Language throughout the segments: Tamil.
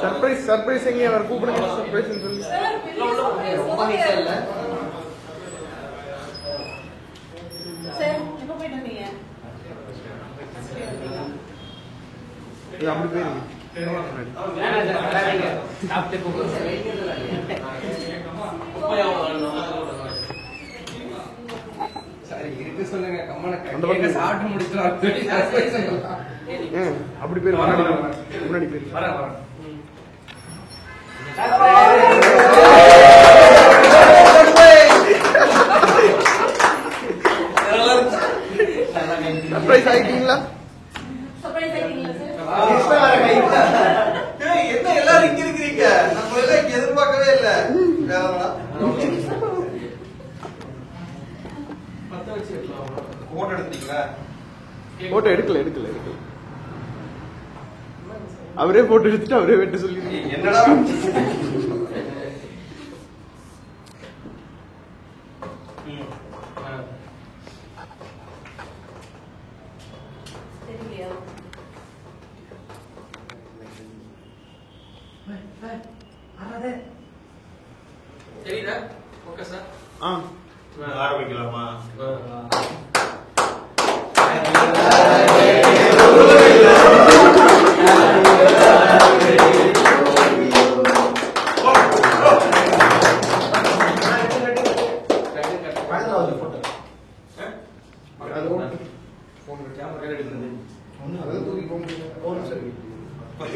சர்ப்ரைஸ் சர்ப்ரைஸ் எங்க அவர் கூப்பிடுங்க சர்ப்ரைஸ் சொல்லி ரொம்ப ஹைட்டா இல்ல சார் எப்ப போயிட்டு வந்தீங்க இது அப்படி போயிருங்க சாப்பிட்டு போகுது சரி இருக்கு சொல்லுங்க கம்மன சாப்பிட்டு முடிச்சிட்டு அப்படி பேர் முன்னாடி பேர் வரேன் வரேன் சர்ப்ரைஸ் ஆயிட்டீங்களா சர்ப்ரைஸ் ஆயிட்டீங்களா ஏய் என்ன எல்லாரும் இங்க இருக்கீங்க நம்ம எல்லாம் இங்க எதிர்பார்க்கவே இல்ல போட்டோ எடுத்தீங்களா போட்டோ எடுக்கல அவரே போட்டோ எடுத்துட்டு அவரே வெட்ட சொல்லி என்னடா தெரியலையா சரிடா ஓகே சார் ஆரம்பிக்கலாமா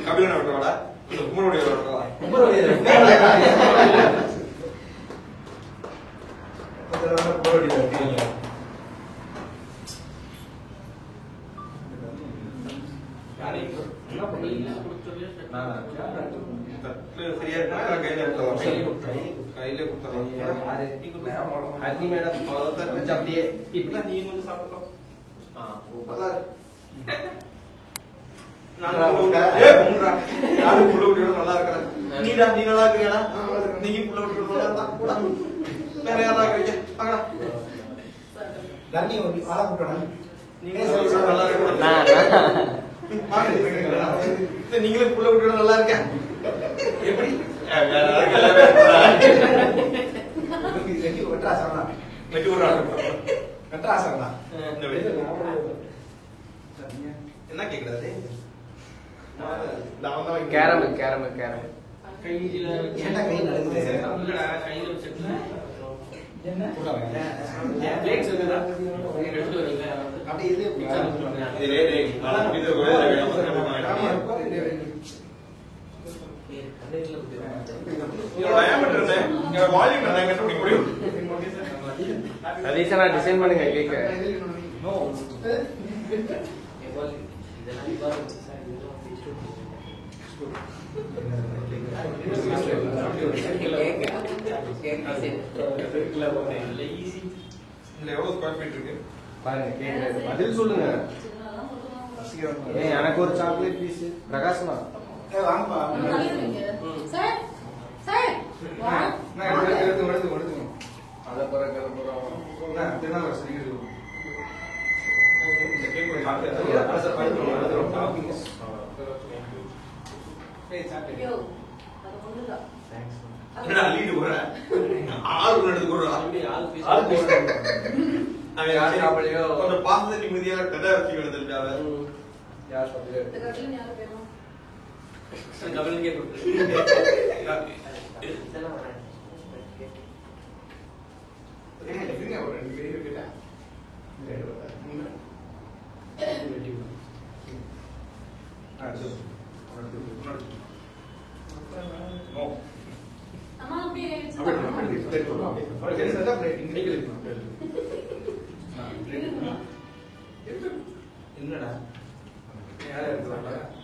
கபிலனை விட்டுவாடா குமரனுடைய சரியா கையில அப்படியே இப்ப நீ வந்து சாப்பிடலாம் நல்லா இருக்கிறேன் நீடா நீ நல்லா இருக்கிறியாடா நீங்க புள்ள விட்டு வேற யாரா இருக்கிறீங்க தண்ணி ஒரு ஆளா கூட்டணும் நல்லா இருக்கேன் நீங்களே புள்ள விட்டு நல்லா இருக்கேன் எப்படி வெட்டி விடுறாங்க என்ன கேக்குறது கேரமல் கேரமல் கேரமல் என்ன கை நடக்குது கையில வச்சிருக்கேன் என்ன பிளேட்ஸ் இருக்குதா எடுத்து வரீங்க அப்படி இது சதீஷனா டிசைன் பண்ணுங்க கேக்க பதில் சொல்லுங்க எனக்கு ஒரு சாக்லேட் பீஸ் பிரகாஷ்மா வாங்கப்பா சார் சார் அத பிறகு ஐயோ அது ஒண்ணுதான் பாசத்தை நிம்மதியாக கதை வச்சு எடுத்துட்டாங்க யார் சொல்றது இந்த கட்டில யாரு பேரும் கபிலனுக்கே கொடுத்து அம்மா அப்படியே என்னடா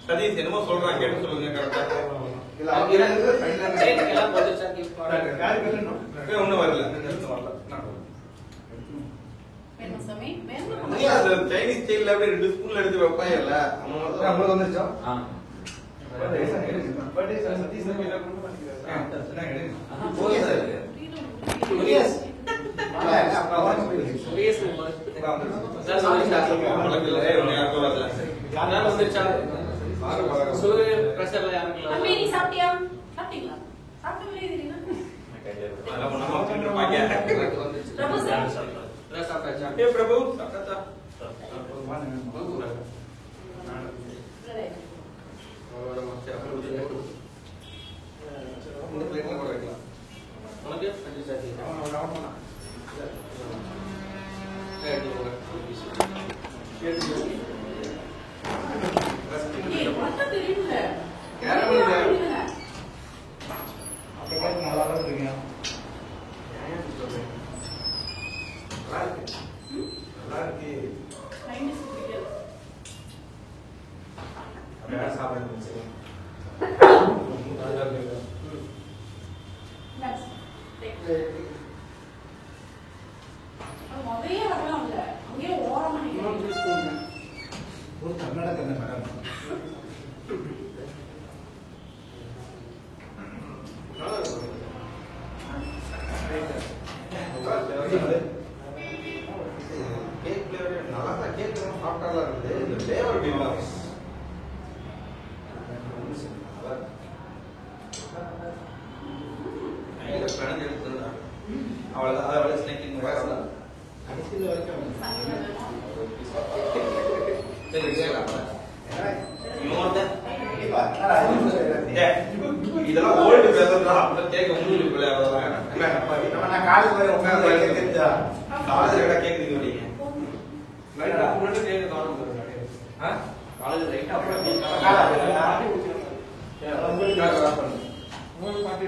சதீஷ் என்னமோ சொல்றாங்க கேட்டு சொல்லுங்க கரெக்டா ஒண்ணும் வரல சாமி சைனீஸ் ஸ்டைல்ல அப்படியே 2 ஸ்பூன்ல எடுத்து வைப்பாங்க இல்ல நம்மளுக்கு வந்துருச்சா அம்மே நீ சாப்பிட்டியா அதெல்லாம் ஒண்ணுமா வச்சுட்டு பாக்கியா பிரபு சார் சாப்பிட்டாச்சா? ஏ பிரபு சாப்பிட்டா அவரோட மச்சான் அப்புறம் ஊத்துங்க. இந்த பிளேட்ல கூட வைக்கலாம். உனக்கு அஞ்சு சாத்தி. எடுத்து போங்க. ஏய் மத்த தெரியுங்க யாரும் இல்ல. அப்படி கேட்டு நல்லா தான் இருக்கீங்க. நல்லா இருக்கு. நல்லா இருக்கு. மைனஸ் பிடிக்கல அப்படியே சாப்பிடுங்க. நல்லா இருக்கு. நெக்ஸ்ட் டேக் முதல்ல வரலாம் இல்ல அங்கேயே ஓரமா நிக்கிறேன் ஒரு கன்னட கண்ணு மேடம். கேக் ஃப்ளேவர் நல்லா தான் கேக் சாஃப்ட்டா இருக்குது. இந்த ஃப்ளேவர் டிமாஸ். ஐயா பிளான் எடுத்துடா. அவ்வளவுதான் அதோட ஸ்நேக்கிங் வேறதான். கடைசியில் வரைக்கும் சரி கேக்கலாம். இன்னொருத்த கண்டிப்பா. என்னடா இது? இதெல்லாம் ஓல்டு பேசறதா அந்த கேக்க உங்களுக்கு விளையாடுறதா நம்ம நான் காலேஜ் வரை உட்கார்ந்து கேட்குறதா? காலேஜ்ல எல்லாம் கேக்குறீங்க வரீங்க லைட்டா முன்னாடி கேக்க காணும் போறானே. ஆ காலேஜ் லைட்டா அப்புறம் காலேஜ் உங்களுக்கு காசு பண்ணு. உங்களுக்கு பாட்டி